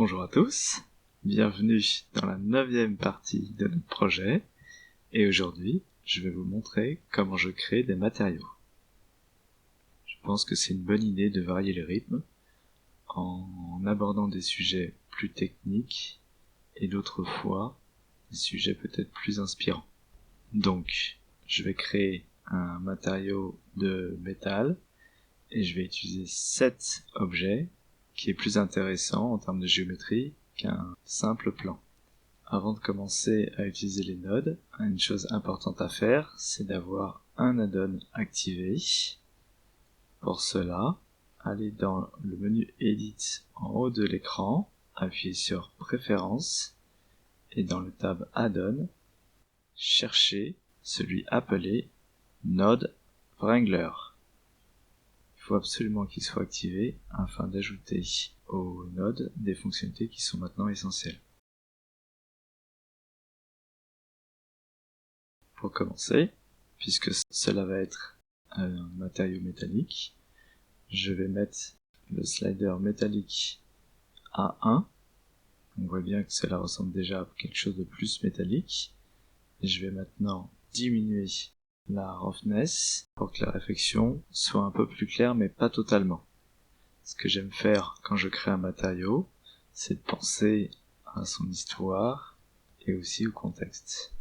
Bonjour à tous, bienvenue dans la 9e partie de notre projet, et aujourd'hui, je vais vous montrer comment je crée des matériaux. Je pense que c'est une bonne idée de varier le rythme en abordant des sujets plus techniques et d'autres fois des sujets peut-être plus inspirants. Donc, je vais créer un matériau de métal et je vais utiliser 7 objets qui est plus intéressant en termes de géométrie qu'un simple plan. Avant de commencer à utiliser les nodes, une chose importante à faire, c'est d'avoir un add-on activé. Pour cela, allez dans le menu Edit en haut de l'écran, appuyez sur Préférences, et dans le tab Add-on, cherchez celui appelé Node Wrangler. Il faut absolument qu'il soit activé afin d'ajouter au node des fonctionnalités qui sont maintenant essentielles. Pour commencer, puisque cela va être un matériau métallique, je vais mettre le slider métallique à 1. On voit bien que cela ressemble déjà à quelque chose de plus métallique. Et je vais maintenant diminuer la roughness pour que la réflexion soit un peu plus claire, mais pas totalement. Ce que j'aime faire quand je crée un matériau, c'est de penser à son histoire et aussi au contexte.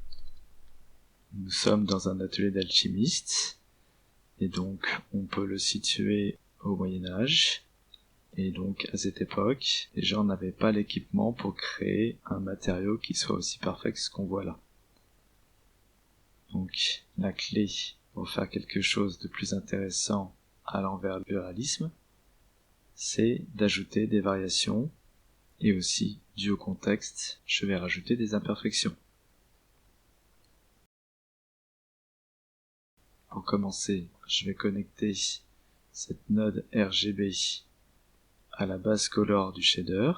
Nous sommes dans un atelier d'alchimiste, et donc on peut le situer au Moyen-Âge, et donc à cette époque, les gens n'avaient pas l'équipement pour créer un matériau qui soit aussi parfait que ce qu'on voit là. Donc la clé pour faire quelque chose de plus intéressant à l'envers du réalisme, c'est d'ajouter des variations, et aussi, dû au contexte, je vais rajouter des imperfections. Pour commencer, je vais connecter cette node RGB à la base color du shader.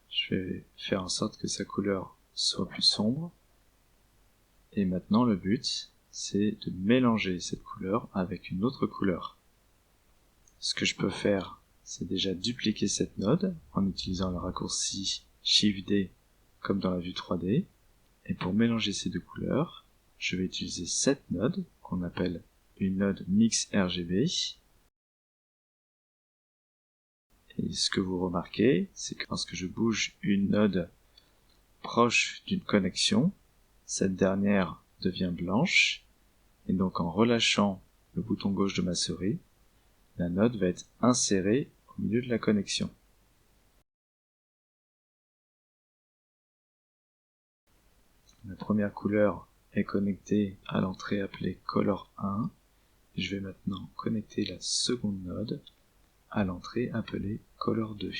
Je vais faire en sorte que sa couleur soit plus sombre. Et maintenant, le but, c'est de mélanger cette couleur avec une autre couleur. Ce que je peux faire, c'est déjà dupliquer cette node en utilisant le raccourci Shift-D comme dans la vue 3D. Et pour mélanger ces deux couleurs, je vais utiliser cette node qu'on appelle une node Mix RGB. Et ce que vous remarquez, c'est que lorsque je bouge une node proche d'une connexion, cette dernière devient blanche, et donc en relâchant le bouton gauche de ma souris, la node va être insérée au milieu de la connexion. La première couleur est connectée à l'entrée appelée Color 1, et je vais maintenant connecter la seconde node à l'entrée appelée Color 2.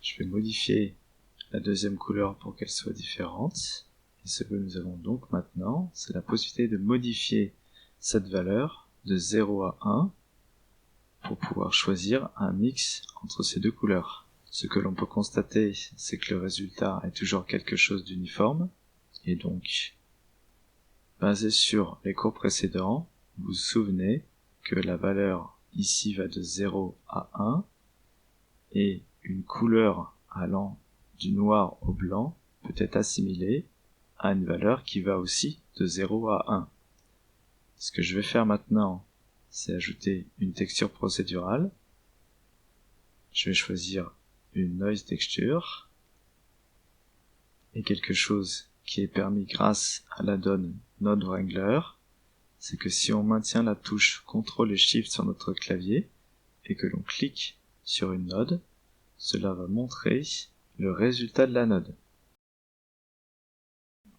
Je vais modifier la deuxième couleur pour qu'elle soit différente. Et ce que nous avons donc maintenant, c'est la possibilité de modifier cette valeur de 0 à 1 pour pouvoir choisir un mix entre ces deux couleurs. Ce que l'on peut constater, c'est que le résultat est toujours quelque chose d'uniforme. Et donc, basé sur les cours précédents, vous vous souvenez que la valeur ici va de 0 à 1 et une couleur allant du noir au blanc peut être assimilée à une valeur qui va aussi de 0 à 1. Ce que je vais faire maintenant, c'est ajouter une texture procédurale. Je vais choisir une noise texture et quelque chose qui est permis grâce à l'add-on Node Wrangler, c'est que si on maintient la touche CTRL et SHIFT sur notre clavier et que l'on clique sur une node, cela va montrer le résultat de la node.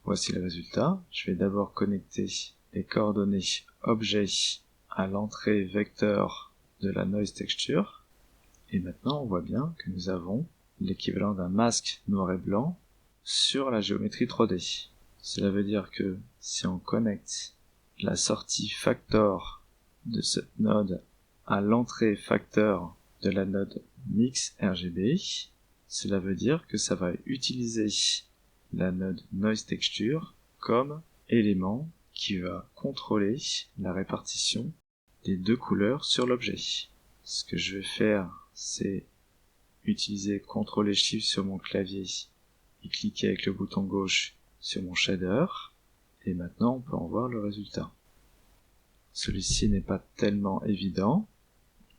Voici le résultat. Je vais d'abord connecter les coordonnées objet à l'entrée vecteur de la noise texture. Et maintenant, on voit bien que nous avons l'équivalent d'un masque noir et blanc sur la géométrie 3D. Cela veut dire que si on connecte la sortie factor de cette node à l'entrée factor de la node Mix RGB, cela veut dire que ça va utiliser la node Noise Texture comme élément qui va contrôler la répartition des deux couleurs sur l'objet. Ce que je vais faire, c'est utiliser CTRL et SHIFT sur mon clavier et cliquer avec le bouton gauche sur mon shader, et maintenant on peut en voir le résultat. Celui-ci n'est pas tellement évident,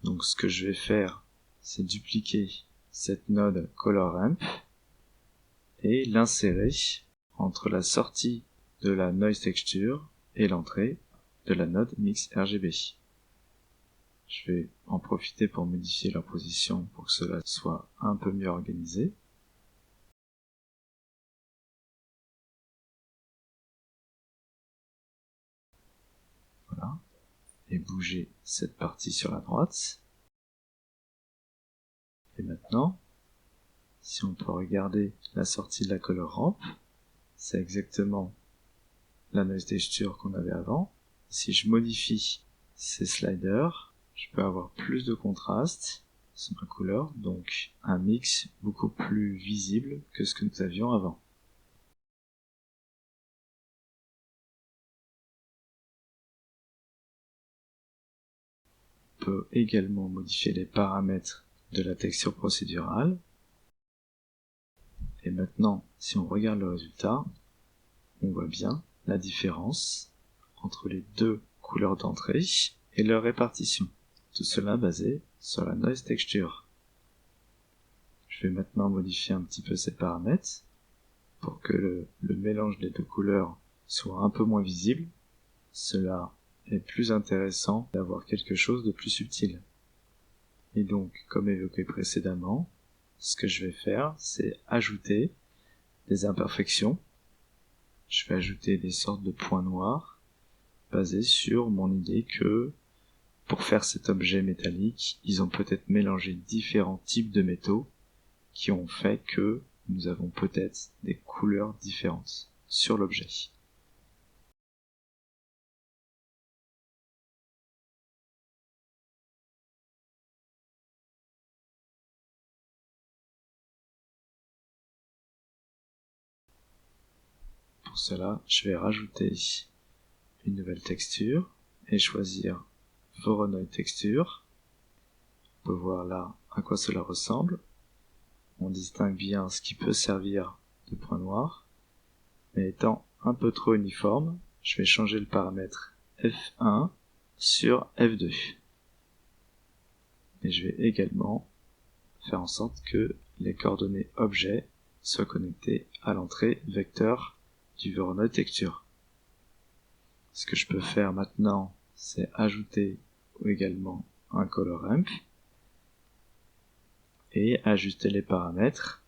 donc ce que je vais faire, c'est dupliquer cette node ColorRamp et l'insérer entre la sortie de la Noise Texture et l'entrée de la node Mix RGB. Je vais en profiter pour modifier leur position pour que cela soit un peu mieux organisé. Voilà. Et bouger cette partie sur la droite. Et maintenant, si on peut regarder la sortie de la color ramp, c'est exactement la noise texture qu'on avait avant. Si je modifie ces sliders, je peux avoir plus de contraste sur ma couleur, donc un mix beaucoup plus visible que ce que nous avions avant. On peut également modifier les paramètres de la texture procédurale. Et maintenant, si on regarde le résultat, on voit bien la différence entre les deux couleurs d'entrée et leur répartition. Tout cela basé sur la noise texture. Je vais maintenant modifier un petit peu ces paramètres pour que le mélange des deux couleurs soit un peu moins visible. Cela est plus intéressant d'avoir quelque chose de plus subtil. Et donc, comme évoqué précédemment, ce que je vais faire, c'est ajouter des imperfections. Je vais ajouter des sortes de points noirs basés sur mon idée que pour faire cet objet métallique, ils ont peut-être mélangé différents types de métaux qui ont fait que nous avons peut-être des couleurs différentes sur l'objet. Pour cela, je vais rajouter une nouvelle texture et choisir Voronoi Texture. On peut voir là à quoi cela ressemble. On distingue bien ce qui peut servir de point noir, mais étant un peu trop uniforme, je vais changer le paramètre F1 sur F2. Et je vais également faire en sorte que les coordonnées objet soient connectées à l'entrée vecteur du Voronoi Texture. Ce que je peux faire maintenant, c'est ajouter également un color ramp et ajuster les paramètres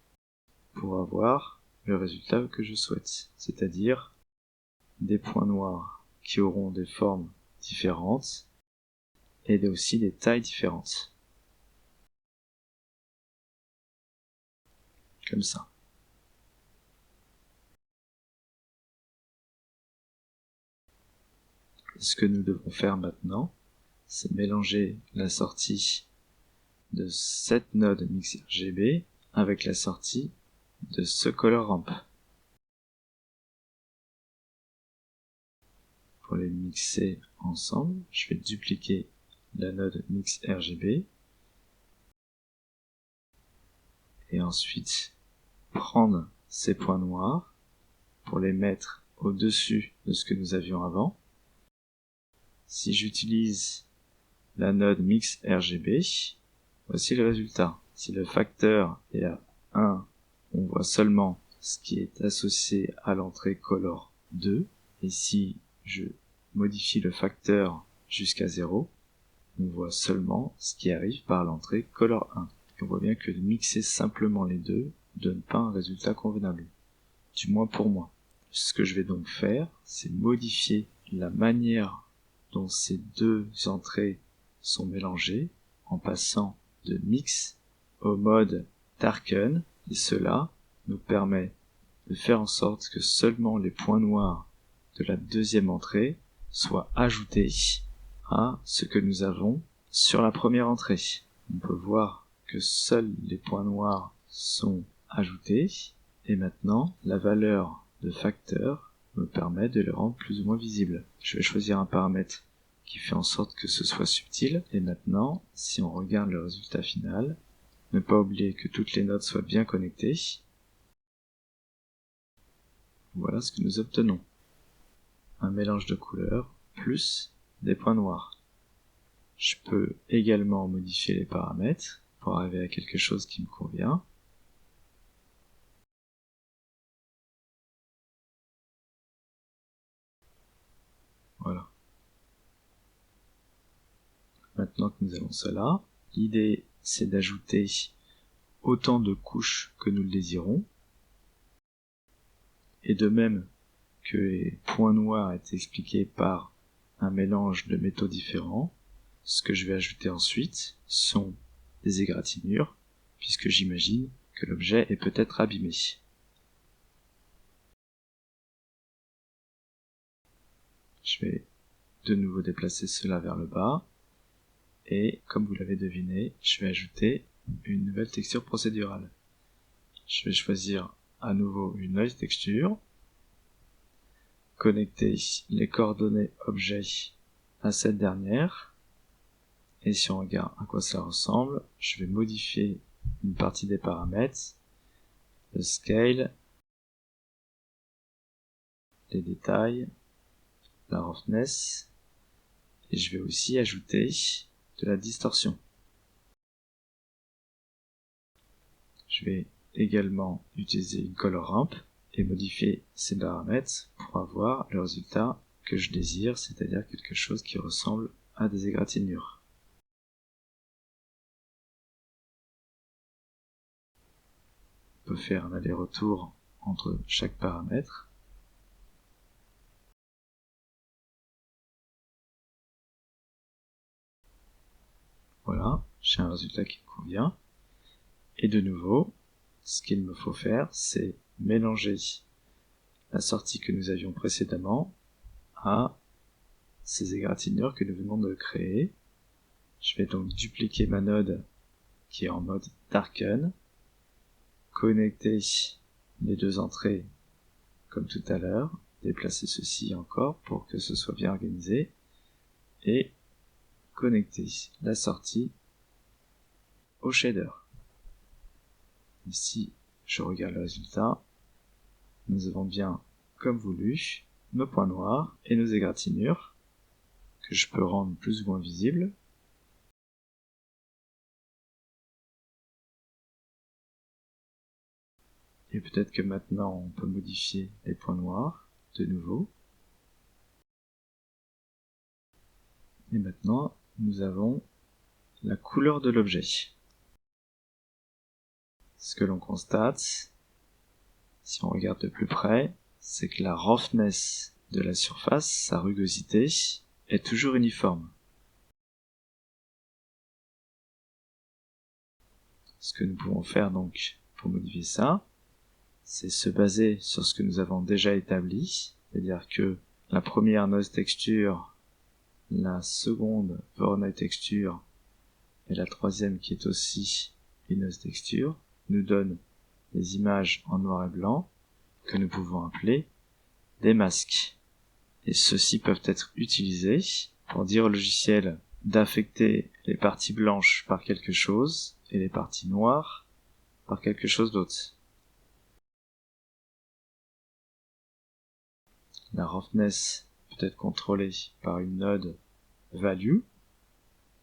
pour avoir le résultat que je souhaite, c'est-à-dire des points noirs qui auront des formes différentes et aussi des tailles différentes. Comme ça. Ce que nous devons faire maintenant, c'est mélanger la sortie de cette node Mix RGB avec la sortie de ce color ramp. Pour les mixer ensemble, je vais dupliquer la node Mix RGB et ensuite prendre ces points noirs pour les mettre au-dessus de ce que nous avions avant. Si j'utilise la node Mix RGB, voici le résultat. Si le facteur est à 1, on voit seulement ce qui est associé à l'entrée color 2, et si je modifie le facteur jusqu'à 0, on voit seulement ce qui arrive par l'entrée color 1. Et on voit bien que de mixer simplement les deux ne donne pas un résultat convenable, du moins pour moi. Ce que je vais donc faire, c'est modifier la manière dont ces deux entrées sont mélangées en passant de mix au mode darken, et cela nous permet de faire en sorte que seulement les points noirs de la deuxième entrée soient ajoutés à ce que nous avons sur la première entrée. On peut voir que seuls les points noirs sont ajoutés, et maintenant la valeur de facteur me permet de les rendre plus ou moins visibles. Je vais choisir un paramètre qui fait en sorte que ce soit subtil, et maintenant, si on regarde le résultat final, Ne pas oublier que toutes les nodes soient bien connectées. Voilà ce que nous obtenons. Un mélange de couleurs plus des points noirs. Je peux également modifier les paramètres pour arriver à quelque chose qui me convient. Voilà. Maintenant que nous avons cela, l'idée c'est d'ajouter autant de couches que nous le désirons. Et de même que les points noirs étaient expliqués par un mélange de métaux différents, ce que je vais ajouter ensuite sont des égratignures, puisque j'imagine que l'objet est peut-être abîmé. Je vais de nouveau déplacer cela vers le bas, et comme vous l'avez deviné, je vais ajouter une nouvelle texture procédurale. Je vais choisir à nouveau une noise texture, connecter les coordonnées objets à cette dernière, et si on regarde à quoi ça ressemble, je vais modifier une partie des paramètres, le scale, les détails, la roughness, et je vais aussi ajouter de la distorsion. Je vais également utiliser une color ramp et modifier ces paramètres pour avoir le résultat que je désire, c'est-à-dire quelque chose qui ressemble à des égratignures. On peut faire un aller-retour entre chaque paramètre. Voilà, j'ai un résultat qui me convient. Et de nouveau, ce qu'il me faut faire, c'est mélanger la sortie que nous avions précédemment à ces égratignures que nous venons de créer. Je vais donc dupliquer ma node qui est en mode darken, connecter les deux entrées comme tout à l'heure, déplacer ceci encore pour que ce soit bien organisé, et connecter la sortie au shader. Ici, je regarde le résultat. Nous avons bien, comme voulu, nos points noirs et nos égratignures, que je peux rendre plus ou moins visibles. Et peut-être que maintenant on peut modifier les points noirs de nouveau. Et maintenant, nous avons la couleur de l'objet. Ce que l'on constate, si on regarde de plus près, c'est que la roughness de la surface, sa rugosité, est toujours uniforme. Ce que nous pouvons faire donc pour modifier ça, c'est se baser sur ce que nous avons déjà établi, c'est-à-dire que la première noise texture, la seconde Voronoi texture et la troisième qui est aussi une noise texture nous donnent des images en noir et blanc que nous pouvons appeler des masques. Et ceux-ci peuvent être utilisés pour dire au logiciel d'affecter les parties blanches par quelque chose et les parties noires par quelque chose d'autre. La roughness peut être contrôlée par une node value.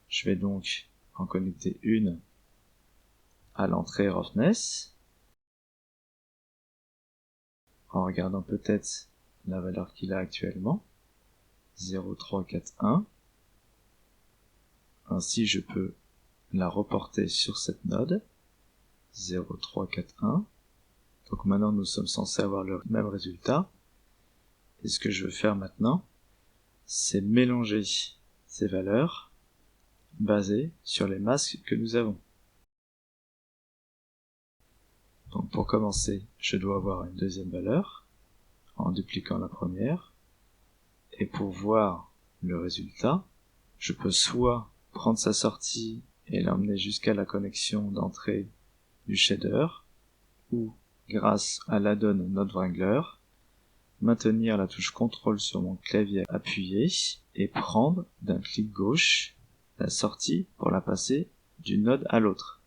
Je vais donc en connecter une à l'entrée roughness, en regardant peut-être la valeur qu'il a actuellement, 0,341. Ainsi, je peux la reporter sur cette node, 0,341. Donc maintenant, nous sommes censés avoir le même résultat. Et ce que je veux faire maintenant, c'est mélanger ces valeurs basées sur les masques que nous avons. Donc pour commencer, je dois avoir une deuxième valeur en dupliquant la première. Et pour voir le résultat, je peux soit prendre sa sortie et l'emmener jusqu'à la connexion d'entrée du shader, ou grâce à l'add-on Node Wrangler, maintenir la touche CTRL sur mon clavier appuyé et prendre d'un clic gauche la sortie pour la passer d'une node à l'autre.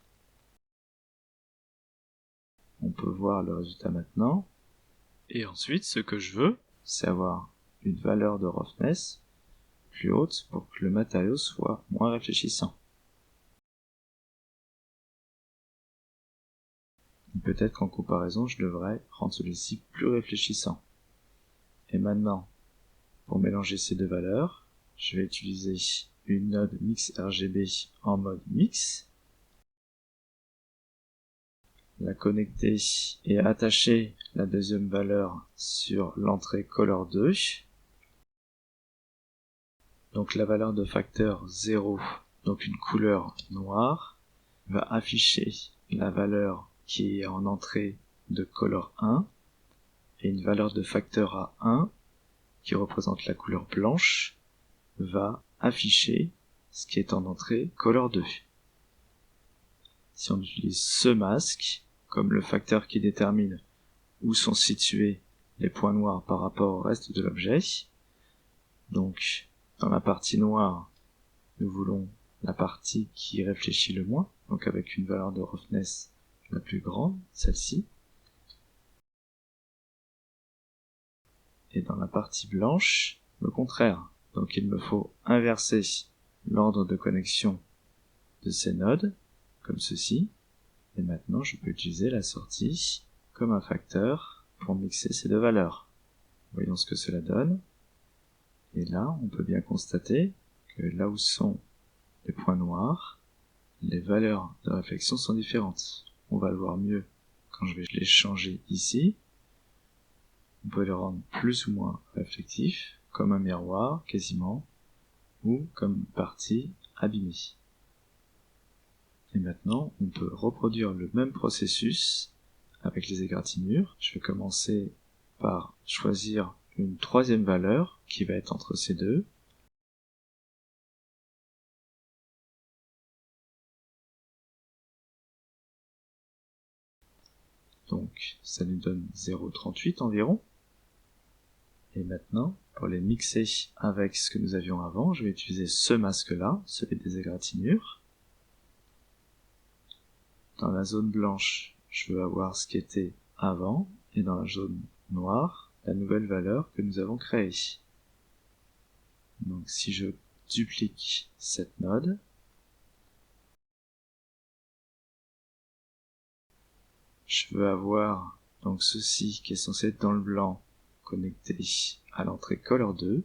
on peut voir le résultat maintenant. Et ensuite, ce que je veux, c'est avoir une valeur de roughness plus haute pour que le matériau soit moins réfléchissant. Peut-être qu'en comparaison, je devrais rendre celui-ci plus réfléchissant. Et maintenant, pour mélanger ces deux valeurs, je vais utiliser une node mix RGB en mode mix, la connecter et attacher la deuxième valeur sur l'entrée color 2. Donc la valeur de facteur 0, donc une couleur noire, va afficher la valeur qui est en entrée de color 1 et une valeur de facteur A1 qui représente la couleur blanche va afficher ce qui est en entrée color 2. Si on utilise ce masque comme le facteur qui détermine où sont situés les points noirs par rapport au reste de l'objet, donc dans la partie noire, nous voulons la partie qui réfléchit le moins, donc avec une valeur de roughness la plus grande, celle-ci. Et dans la partie blanche, le contraire. Donc il me faut inverser l'ordre de connexion de ces nodes, comme ceci. Et maintenant, je peux utiliser la sortie comme un facteur pour mixer ces deux valeurs. Voyons ce que cela donne. Et là, on peut bien constater que là où sont les points noirs, les valeurs de réflexion sont différentes. On va le voir mieux quand je vais les changer ici. On peut les rendre plus ou moins réflectifs, comme un miroir quasiment, ou comme une partie abîmée. Et maintenant, on peut reproduire le même processus avec les égratignures. Je vais commencer par choisir une troisième valeur qui va être entre ces deux. Donc ça nous donne 0,38 environ. Et maintenant, pour les mixer avec ce que nous avions avant, je vais utiliser ce masque-là, celui des égratignures. Dans la zone blanche, je veux avoir ce qui était avant, et dans la zone noire, la nouvelle valeur que nous avons créée. Donc si je duplique cette node, je veux avoir donc ceci qui est censé être dans le blanc connecté à l'entrée color 2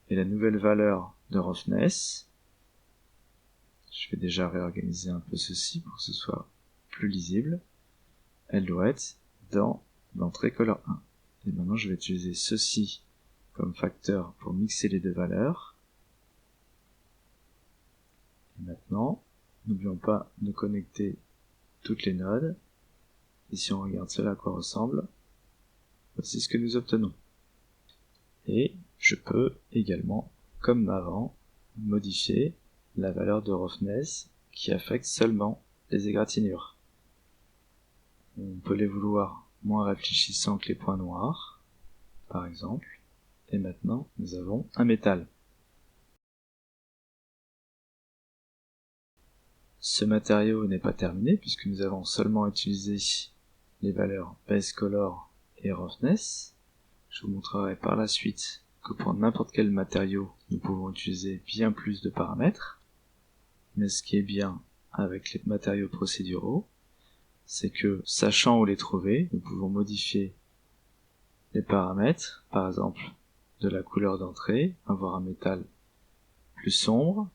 et la nouvelle valeur de roughness. Je vais déjà réorganiser un peu ceci pour que ce soit plus lisible. Elle doit être dans l'entrée color 1. Et maintenant je vais utiliser ceci comme facteur pour mixer les deux valeurs. Et maintenant, n'oublions pas de connecter toutes les nodes. Et si on regarde cela à quoi ressemble, voici ce que nous obtenons. Et je peux également, comme avant, modifier la valeur de roughness qui affecte seulement les égratignures. On peut les vouloir moins réfléchissants que les points noirs, par exemple. Et maintenant, nous avons un métal. Ce matériau n'est pas terminé puisque nous avons seulement utilisé les valeurs base color et roughness. Je vous montrerai par la suite que pour n'importe quel matériau, nous pouvons utiliser bien plus de paramètres. Mais ce qui est bien avec les matériaux procéduraux, c'est que, sachant où les trouver, nous pouvons modifier les paramètres, par exemple de la couleur d'entrée, avoir un métal plus sombre,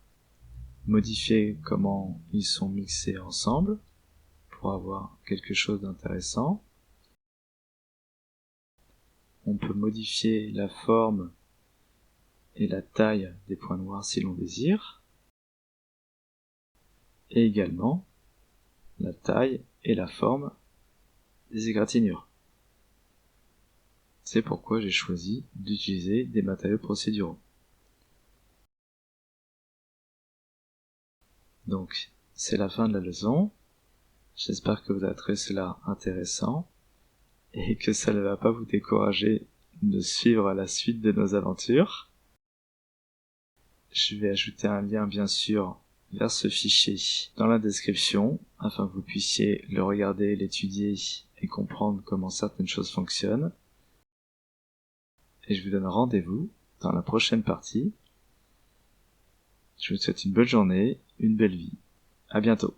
modifier comment ils sont mixés ensemble pour avoir quelque chose d'intéressant. On peut modifier la forme et la taille des points noirs si l'on désire, et également la taille et la forme des égratignures. C'est pourquoi j'ai choisi d'utiliser des matériaux procéduraux. Donc, c'est la fin de la leçon. J'espère que vous avez trouvé cela intéressant et que ça ne va pas vous décourager de suivre la suite de nos aventures. Je vais ajouter un lien bien sûr vers ce fichier dans la description afin que vous puissiez le regarder, l'étudier et comprendre comment certaines choses fonctionnent. Et je vous donne rendez-vous dans la prochaine partie. Je vous souhaite une bonne journée, une belle vie. À bientôt.